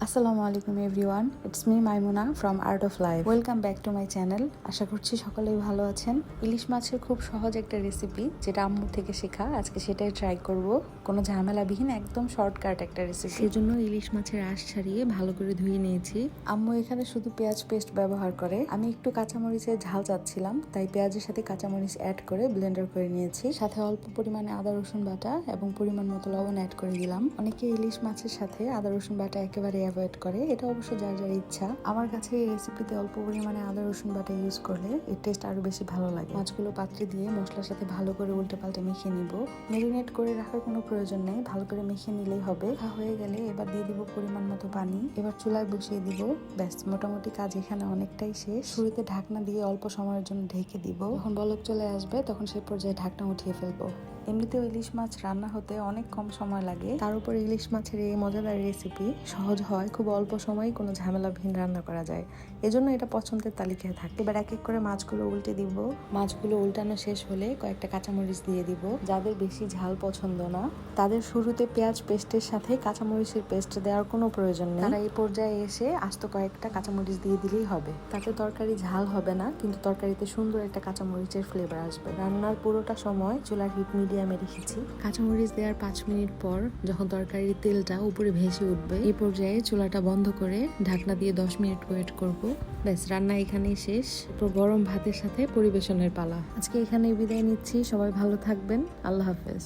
আসসালামু আলাইকুম everyone, it's me Maimuna from Art of Life. Welcome back to my channel. আশা করছি সকলেই ভালো আছেন। ইলিশ মাছের খুব সহজ একটা রেসিপি, যেটা আম্মুর থেকে শেখা, আজকে সেটাই ট্রাই করব। কোনো ঝামেলাবিহীন একদম শর্টকাট একটা রেসিপি। সেজন্য ইলিশ মাছের আঁশ ছাড়িয়ে ভালো করে ধুয়ে নিয়েছি। আম্মু এখানে শুধু পেঁয়াজ পেস্ট ব্যবহার করে। আমি একটু কাঁচামরিচের ঝাল চাচ্ছিলাম, তাই পেঁয়াজের সাথে কাঁচামরিচ অ্যাড করে ব্লেন্ডার করে নিয়েছি। সাথে অল্প পরিমাণে আদা রসুন বাটা এবং পরিমাণ মতো লবণ অ্যাড করে দিলাম। অনেকে ইলিশ মাছের সাথে আদা রসুন বাটা একেবারে অ্যাভয়েড করে, এটা অবশ্য যার যার ইচ্ছা। আমার কাছে এই রেসিপিতে অল্প পরিমাণে আদা রসুন বাটা ইউজ করলে এর টেস্ট আরো বেশি ভালো লাগে। মাছগুলো পাত্রে দিয়ে মশলার সাথে ভালো করে উল্টে পাল্টে মেখে নিব। ম্যারিনেট করে রাখার কোনো প্রয়োজন নেই, ভালো করে মেখে নিলেই হবে। হয়ে গেলে এবার দিয়ে দিব পরিমাণ মতো পানি। এবার চুলায় বসিয়ে দিব। ব্যাস, মোটামুটি কাজ এখানে অনেকটাই শেষ। শুরুতে ঢাকনা দিয়ে অল্প সময়ের জন্য ঢেকে দিব। যখন বলক চলে আসবে তখন সে পর্যায়ে ঢাকনা উঠিয়ে ফেলবো। এমনিতেও ইলিশ মাছ রান্না হতে অনেক কম সময় লাগে, তার উপর ইলিশ মাছের এই মজাদার রেসিপি সহজ হয়, খুব অল্প সময়ে কোনো ঝামেলাবিহীন রান্না করা যায়। এজন্য এটা পছন্দের তালিকায় থাকে। এবার এক এক করে মাছগুলো উল্টে দিব। মাছগুলো উল্টানো শেষ হলে কয়েকটা কাঁচামরিচ দিয়ে দিব। যাদের বেশি ঝাল পছন্দ না, তাদের শুরুতে পেঁয়াজ পেস্টের সাথে কাঁচামরিচের পেস্ট দেওয়ার কোনো প্রয়োজন নেই। তারা এই পর্যায়ে এসে আস্ত কয়েকটা কাঁচামরিচ দিয়ে দিলেই হবে। তাতে তরকারি ঝাল হবে না, কিন্তু তরকারিতে সুন্দর একটা কাঁচামরিচের ফ্লেভার আসবে। রান্নার পুরোটা সময় চুলার হিট মিডিয়ামে রেখেছি। কাঁচামরিচ দেওয়ার 5 মিনিট পর যখন তরকারির তেলটা উপরে ভেসে উঠবে, এই পর্যায়ে চুলাটা বন্ধ করে ঢাকনা দিয়ে 10 মিনিট ওয়েট করব। ব্যাস, রান্না এখানেই শেষ। তো গরম ভাতের সাথে পরিবেশনের পালা। আজকে এখানেই বিদায় নিচ্ছি। সবাই ভালো থাকবেন। আল্লাহ হাফেজ।